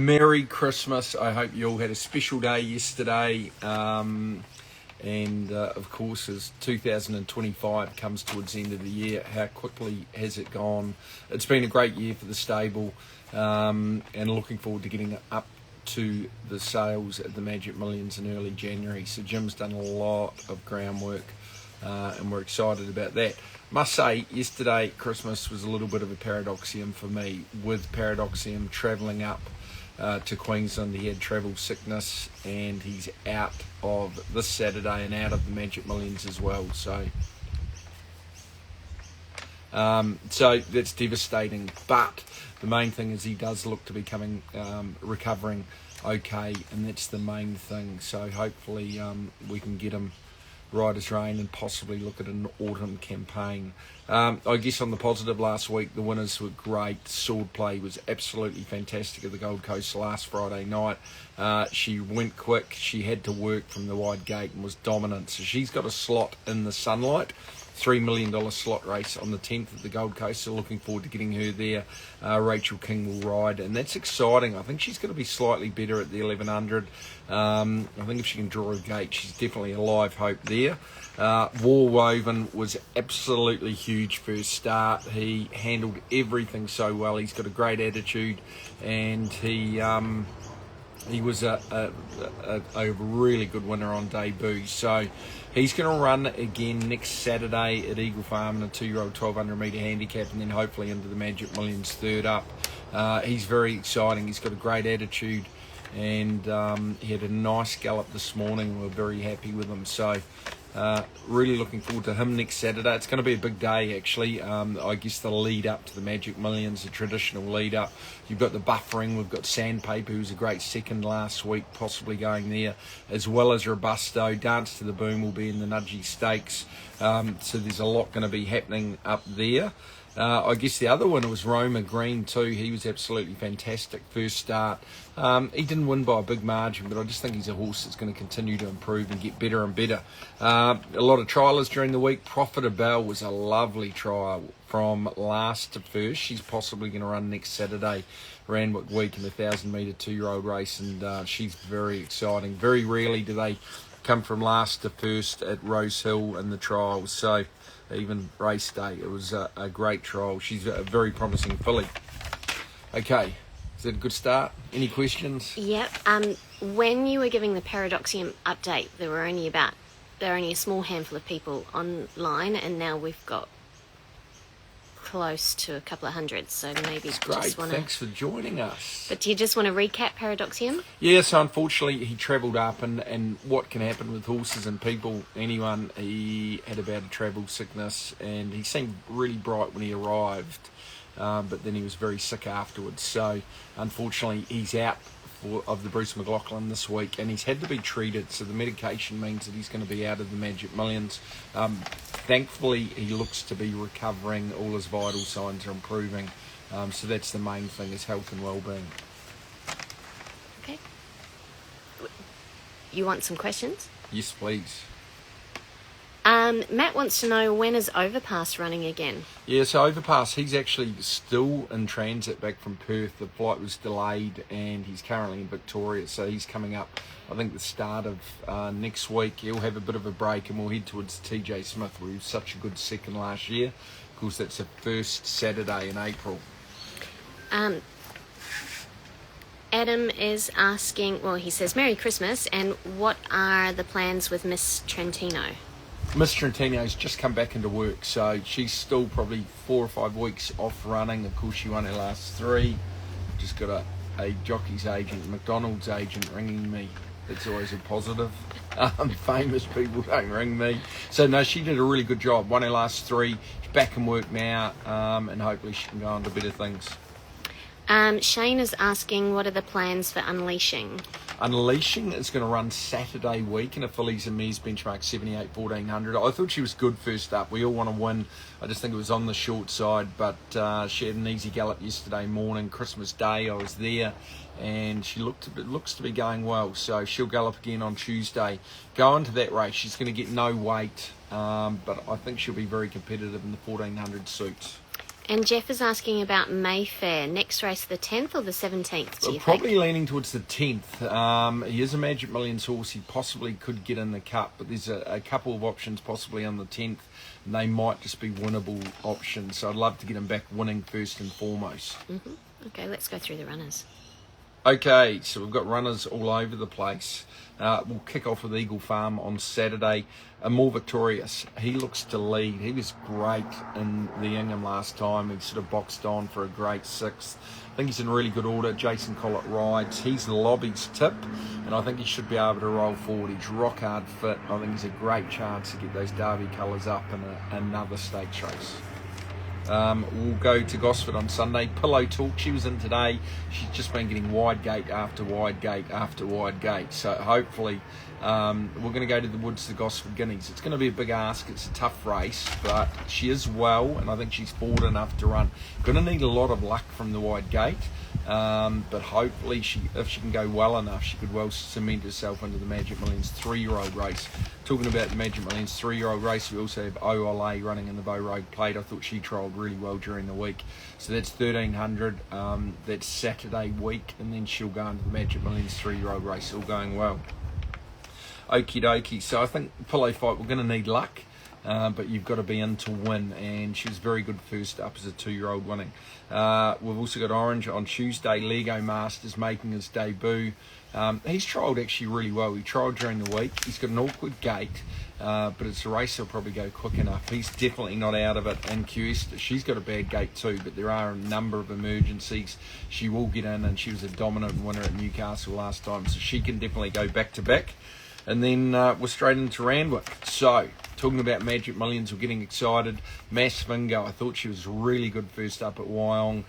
Merry Christmas. I hope you all had a special day yesterday. Of course, as 2025 comes towards the end of the year, how quickly has it gone? It's been a great year for the stable, and looking forward to getting up to the sales at the Magic Millions in early January. So Jim's done a lot of groundwork, and we're excited about that. Must say, yesterday, Christmas was a little bit of a paradoxium for me, with Paradoxium travelling up to Queensland. He had travel sickness, and he's out of this Saturday and out of the Magic Millions as well. So that's devastating. But the main thing is he does look to be recovering okay, and that's the main thing. So hopefully we can get him right as rain and possibly look at an autumn campaign. I guess on the positive, last week the winners were great. Sword Play was absolutely fantastic at the Gold Coast last Friday night. She went quick, she had to work from the wide gate and was dominant. So she's got a slot in the Sunlight, $3 million slot race on the 10th at the Gold Coast, so looking forward to getting her there. Rachel King will ride, and that's exciting. I think she's going to be slightly better at the 1100. I think if she can draw a gate, she's definitely a live hope there. War Woven was absolutely huge first start. He handled everything so well. He's got a great attitude, and he was a really good winner on debut. So he's going to run again next Saturday at Eagle Farm in a 2-year-old 1200 metre handicap, and then hopefully into the Magic Millions third up. He's very exciting. He's got a great attitude, and he had a nice gallop this morning. We're very happy with him. So really looking forward to him next Saturday. It's going to be a big day, actually. I guess the lead up to the Magic Millions, the traditional lead up. You've got the buffering. We've got Sandpaper, who's a great second last week, possibly going there, as well as Robusto. Dance to the Boom will be in the Nudgy Stakes. So there's a lot going to be happening up there. I guess the other one was Roma Green too. He was absolutely fantastic first start. He didn't win by a big margin, but I just think he's a horse that's going to continue to improve and get better and better. A lot of trialers during the week. Profitable was a lovely trial from last to first. She's possibly going to run next Saturday, Randwick week, in the 1,000 metre 2-year-old race, and she's very exciting. Very rarely do they come from last to first at Rose Hill in the trials. So even race day, it was a great trial. She's a very promising filly. Okay, is that a good start? Any questions? Yep. When you were giving the Paradoxium update, there were only a small handful of people online, and now we've got close to a couple of hundred, so maybe it's great. Thanks for joining us. But do you just want to recap Paradoxium? Yeah, so unfortunately he travelled up, and what can happen with horses and people, anyone, he had a bout of travel sickness, and he seemed really bright when he arrived, but then he was very sick afterwards. So unfortunately he's out of the Bruce McLaughlin this week, and he's had to be treated, so the medication means that he's going to be out of the Magic Millions. Thankfully he looks to be recovering, all his vital signs are improving, so that's the main thing, his health and well-being. Okay. You want some questions? Yes, please. Matt wants to know, when is Overpass running again? Yeah, so Overpass, he's actually still in transit back from Perth. The flight was delayed, and he's currently in Victoria, so he's coming up, I think, the start of next week. He'll have a bit of a break, and we'll head towards TJ Smith, where he was such a good second last year. Of course, that's the first Saturday in April. Adam is asking, well, he says, Merry Christmas, and what are the plans with Miss Trentino? Miss Trentino's just come back into work, so she's still probably 4 or 5 weeks off running. Of course, she won her last 3. Just got a jockey's agent, McDonald's agent, ringing me. That's always a positive. Famous people don't ring me. So, no, she did a really good job. Won her last 3. She's back in work now, and hopefully she can go on to better things. Shane is asking, what are the plans for Unleashing? Unleashing is going to run Saturday week in a fillies and mares benchmark 78 1400. I thought she was good first up. We all want to win. I just think it was on the short side, but she had an easy gallop yesterday morning, Christmas Day. I was there, and she looks to be going well. So she'll gallop again on Tuesday. Go into that race. She's going to get no weight, but I think she'll be very competitive in the 1400 suits. And Jeff is asking about Mayfair. Next race, the 10th or the 17th, do you Probably think? leaning towards the 10th. He is a Magic Millions horse. He possibly could get in the Cup, but there's a couple of options possibly on the 10th, and they might just be winnable options. So I'd love to get him back winning first and foremost. Okay, let's go through the runners. Okay, so we've got runners all over the place. We'll kick off with Eagle Farm on Saturday. More Victorious. He looks to lead. He was great in the Ingham last time. He sort of boxed on for a great 6th. I think he's in really good order. Jason Collett rides. He's Lobby's tip, and I think he should be able to roll forward. He's rock hard fit. I think he's a great chance to get those Derby colours up in another stakes race. We'll go to Gosford on Sunday. Pillow Talk, she was in today. She's just been getting wide gate after wide gate after wide gate. So hopefully we're going to go to the woods to Gosford Guineas. It's going to be a big ask. It's a tough race, but she is well, and I think she's forward enough to run. Going to need a lot of luck from the wide gate. But hopefully if she can go well enough, she could well cement herself into the Magic Millions 3-year-old race. Talking about the Magic Millions 3-year-old race, we also have OLA running in the Bow Road Plate. I thought she trialled really well during the week. So that's 1,300. That's Saturday week, and then she'll go into the Magic Millions 3-year-old race, all going well. Okie dokie. So I think Pillow Fight, we're going to need luck. But you've got to be in to win, and she was very good first up as a 2-year-old winning. We've also got Orange on Tuesday. Lego Masters making his debut. He's trialled actually really well. He trialled during the week. He's got an awkward gait, but it's a race he'll probably go quick enough. He's definitely not out of it. And QS, she's got a bad gait too, but there are a number of emergencies. She will get in, and she was a dominant winner at Newcastle last time, so she can definitely go back to back. And then we're straight into Randwick. So, talking about Magic Millions, we're getting excited. Mass Vingo, I thought she was really good first up at Wyong.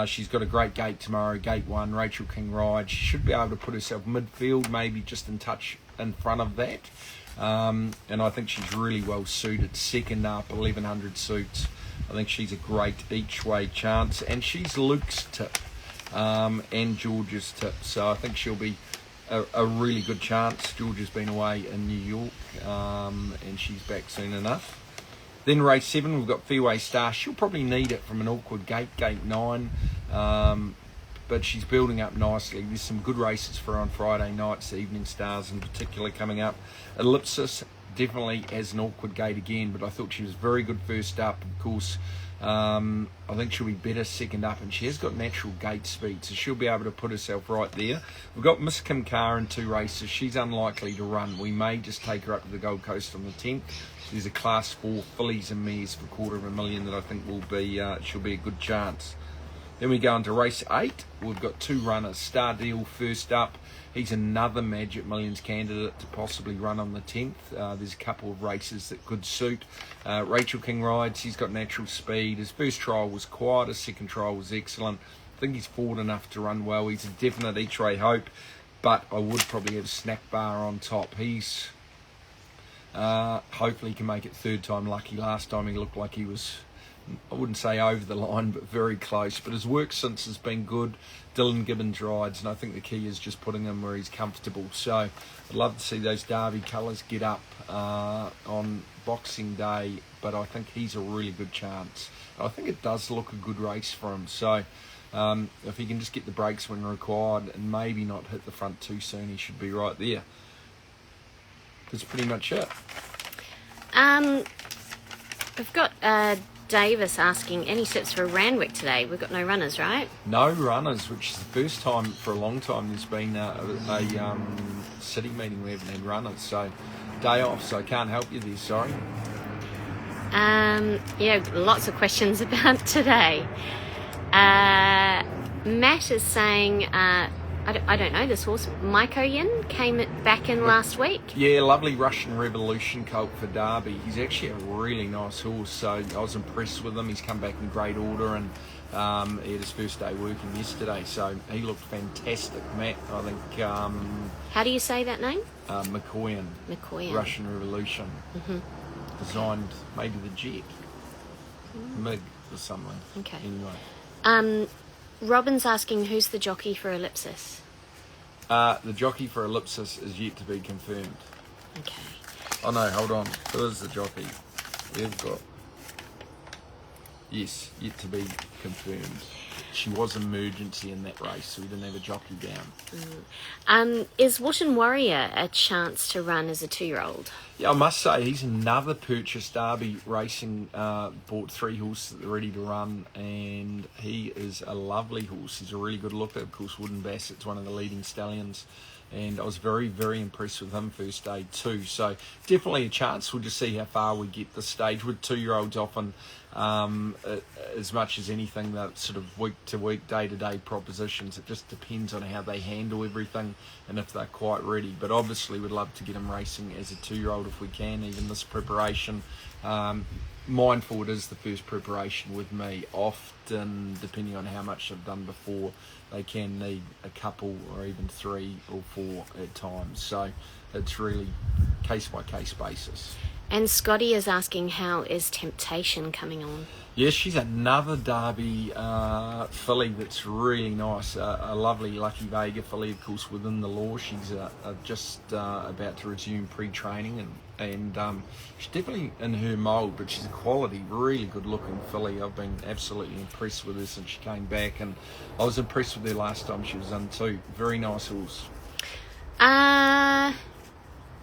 She's got a great gate tomorrow, gate 1, Rachel King ride. She should be able to put herself midfield, maybe just in touch in front of that. And I think she's really well suited. Second up, 1,100 suits. I think she's a great each-way chance. And she's Luke's tip and George's tip. So I think she'll be a really good chance. George has been away in New York, and she's back soon enough. Then race 7, we've got Fairway Star. She'll probably need it from an awkward gate, gate 9, but she's building up nicely. There's some good races for her on Friday nights, the Evening Stars in particular coming up. Ellipsis definitely has an awkward gate again, but I thought she was very good first up. Of course, I think she'll be better second up, and she has got natural gate speed, so she'll be able to put herself right there. We've got Miss Kim Carr in 2 races. She's unlikely to run. We may just take her up to the Gold Coast on the 10th. There's a Class 4 fillies and mares for $250,000 that I think will be she'll be a good chance. Then we go into race 8. We've got 2 runners. Star Deal first up. He's another Magic Millions candidate to possibly run on the 10th. There's a couple of races that could suit. Rachel King rides. He's got natural speed. His first trial was quiet. His second trial was excellent. I think he's forward enough to run well. He's a definite each-way hope, but I would probably have Snack Bar on top. He's hopefully he can make it 3rd time lucky. Last time he looked like he was, I wouldn't say over the line, but very close. But his work since has been good. Dylan Gibbons rides, and I think the key is just putting him where he's comfortable. So I'd love to see those Derby colours get up on Boxing Day, but I think he's a really good chance. I think it does look a good race for him. So if he can just get the brakes when required and maybe not hit the front too soon, he should be right there. That's pretty much it. We've got Davis asking, any tips for Randwick today? We've got no runners, right? No runners, which is the first time for a long time there's been a city meeting we haven't had runners. So day off, so I can't help you there, sorry. Yeah, lots of questions about today. Matt is saying, I don't know this horse, Mykoyan came back in last week. Yeah, lovely Russian Revolution colt for Derby. He's actually a really nice horse, so I was impressed with him. He's come back in great order, and he had his first day working yesterday, so he looked fantastic, Matt. I think... How do you say that name? Mykoyan. Mykoyan. Russian Revolution. Mm-hmm. Designed maybe the jet. MiG or something. Okay. Anyway. Robin's asking, who's the jockey for Ellipsis? The jockey for Ellipsis is yet to be confirmed. Okay. Oh no, hold on. Who is the jockey? We've got... Yes, yet to be confirmed. She was emergency in that race, so we didn't have a jockey down. Is Washington Warrior a chance to run as a 2-year-old? Yeah, I must say, he's another purchase. Derby Racing bought 3 horses that are ready to run, and he is a lovely horse. He's a really good looker. Of course, Wooden Bassett's one of the leading stallions, and I was very, very impressed with him first day too. So definitely a chance. We'll just see how far we get this stage. With 2-year-olds often, as much as anything, that sort of week-to-week, day-to-day propositions. It just depends on how they handle everything and if they're quite ready. But obviously we'd love to get them racing as a 2-year-old if we can, even this preparation. Mindful it is the first preparation with me. Often, depending on how much I've done before, they can need a couple or even 3 or 4 at times. So it's really case-by-case basis. And Scotty is asking, how is Temptation coming on? Yes, she's another Derby filly that's really nice. A lovely Lucky Vega filly, of course, within the law. She's just about to resume pre-training, and she's definitely in her mould, but she's a quality, really good-looking filly. I've been absolutely impressed with her since she came back, and I was impressed with her last time she was in too. Very nice horse.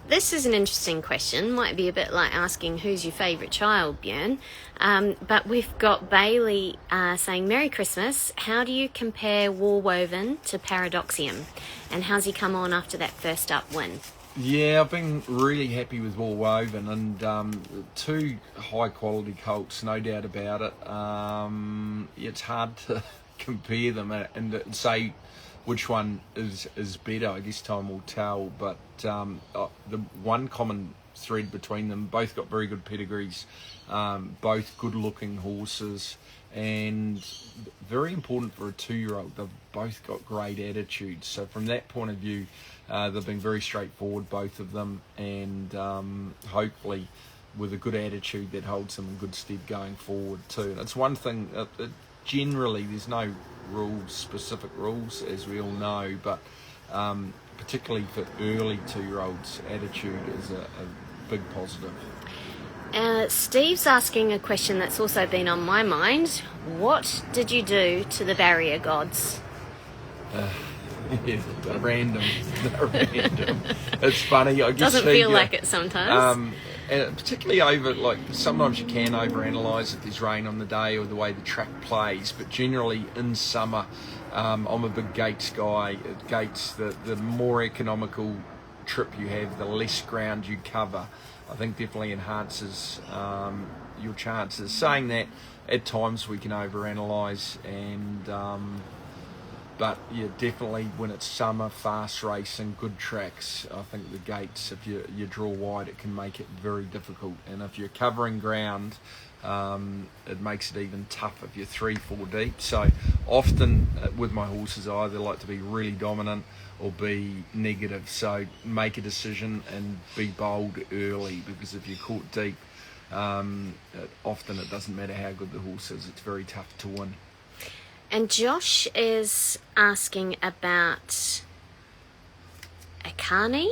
This is an interesting question. Might be a bit like asking who's your favourite child, Bjorn. But we've got Bailey saying, Merry Christmas. How do you compare War Woven to Paradoxium? And how's he come on after that first up win? Yeah, I've been really happy with War Woven, and 2 high-quality colts, no doubt about it. It's hard to compare them and say which one is better. I guess time will tell, but the one common thread between them, both got very good pedigrees, both good looking horses, and very important for a 2-year-old, they've both got great attitudes. So from that point of view, they've been very straightforward, both of them, and hopefully with a good attitude that holds them in good stead going forward too. And it's one thing, generally there's no specific rules, as we all know, but particularly for early 2-year-olds, attitude is a big positive. Steve's asking a question that's also been on my mind. What did you do to the barrier gods? Yeah, they're random. It's funny. I guess Doesn't feel like it sometimes. And particularly sometimes you can overanalyse if there's rain on the day or the way the track plays, but generally in summer, I'm a big gates guy. At gates, the more economical trip you have, the less ground you cover. I think definitely enhances your chances. Saying that, at times we can overanalyse, but yeah, definitely when it's summer, fast racing, good tracks, I think the gates, if you draw wide, it can make it very difficult. And if you're covering ground, it makes it even tougher if you're 3-4 deep. So often with my horses, I either like to be really dominant or be negative. So make a decision and be bold early, because if you're caught deep, often it doesn't matter how good the horse is, it's very tough to win. And Josh is asking about Akani.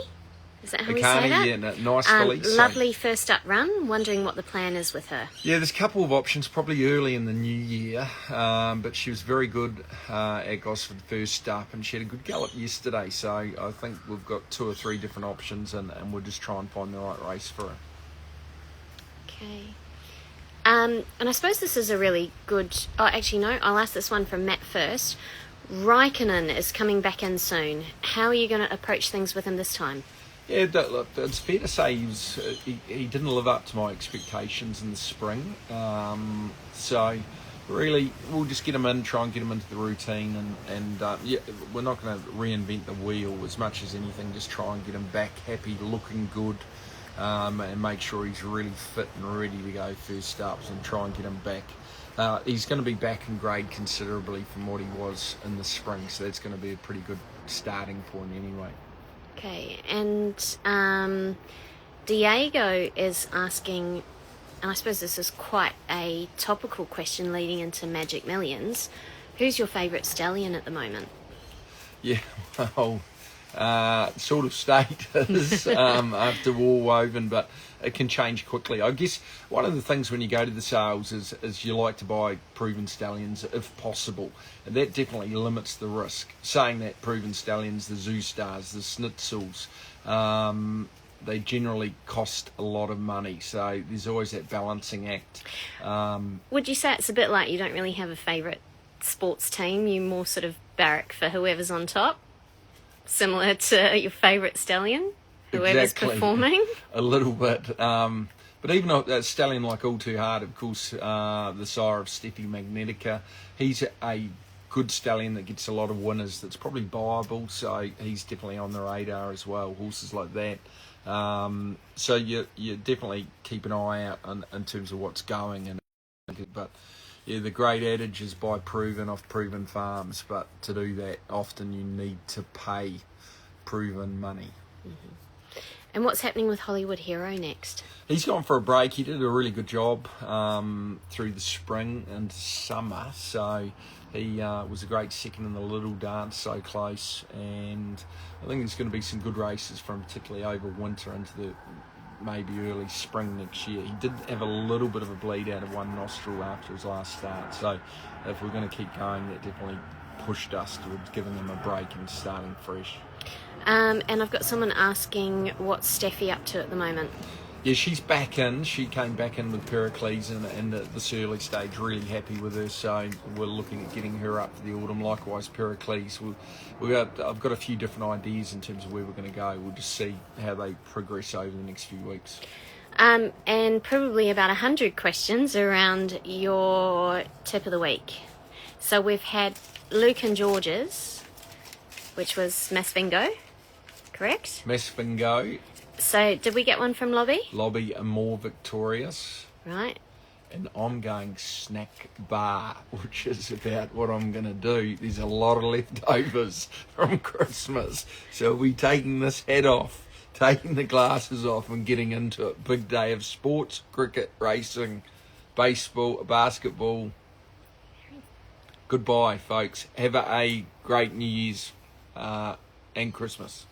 Is that how we say that? Yeah, nice filly. Lovely first up run. Wondering what the plan is with her. Yeah, there's a couple of options, probably early in the new year, but she was very good at Gosford first up, and she had a good gallop yesterday. So I think we've got 2 or 3 different options, and we'll just try and find the right race for her. Okay. And I suppose this is a really good... Oh, actually, no, I'll ask this one from Matt first. Raikkonen is coming back in soon. How are you going to approach things with him this time? Yeah, it's fair to say he didn't live up to my expectations in the spring. So really, we'll just get him in, try and get him into the routine, and yeah, we're not going to reinvent the wheel as much as anything. Just try and get him back happy, looking good. And make sure he's really fit and ready to go first ups, and try and get him back. He's going to be back in grade considerably from what he was in the spring, so that's going to be a pretty good starting point anyway. Okay, and Diego is asking, and I suppose this is quite a topical question leading into Magic Millions, who's your favourite stallion at the moment? Yeah, well, sort of status after War Woven, but it can change quickly. I guess one of the things when you go to the sales is you like to buy proven stallions if possible, and that definitely limits the risk. Saying that, proven stallions, the Zoo Stars, the Schnitzels, they generally cost a lot of money, so there's always that balancing act. Would you say it's a bit like you don't really have a favourite sports team, you more sort of barrack for whoever's on top? Similar to your favourite stallion, whoever's performing? A little bit. But even a stallion like All Too Hard, of course, the sire of Steffi Magnetica, he's a good stallion that gets a lot of winners, that's probably buyable, so he's definitely on the radar as well, horses like that. So you definitely keep an eye out in terms of what's going. But yeah, the great adage is buy proven off proven farms, but to do that often you need to pay proven money. Mm-hmm. And what's happening with Hollywood Hero next? He's gone for a break. He did a really good job through the spring and summer, so he was a great second in the Little Dance, so close, and I think there's going to be some good races from particularly over winter into the maybe early spring next year. He did have a little bit of a bleed out of one nostril after his last start, so if we're going to keep going, that definitely pushed us towards giving him a break and starting fresh. And I've got someone asking what's Steffi up to at the moment. Yeah, she's back in. She came back in with Pericles and at this early stage, really happy with her. So we're looking at getting her up for the autumn. Likewise, Pericles. I've got a few different ideas in terms of where we're going to go. We'll just see how they progress over the next few weeks. And probably about 100 questions around your tip of the week. So we've had Luke and George's, which was Masvingo, correct? Masvingo. So did we get one from Lobby are more victorious. Right. And I'm going snack bar, which is about what I'm going to do. There's a lot of leftovers from Christmas. So we're taking this hat off, taking the glasses off and getting into it. Big day of sports, cricket, racing, baseball, basketball. Goodbye, folks. Have a great New Year's and Christmas.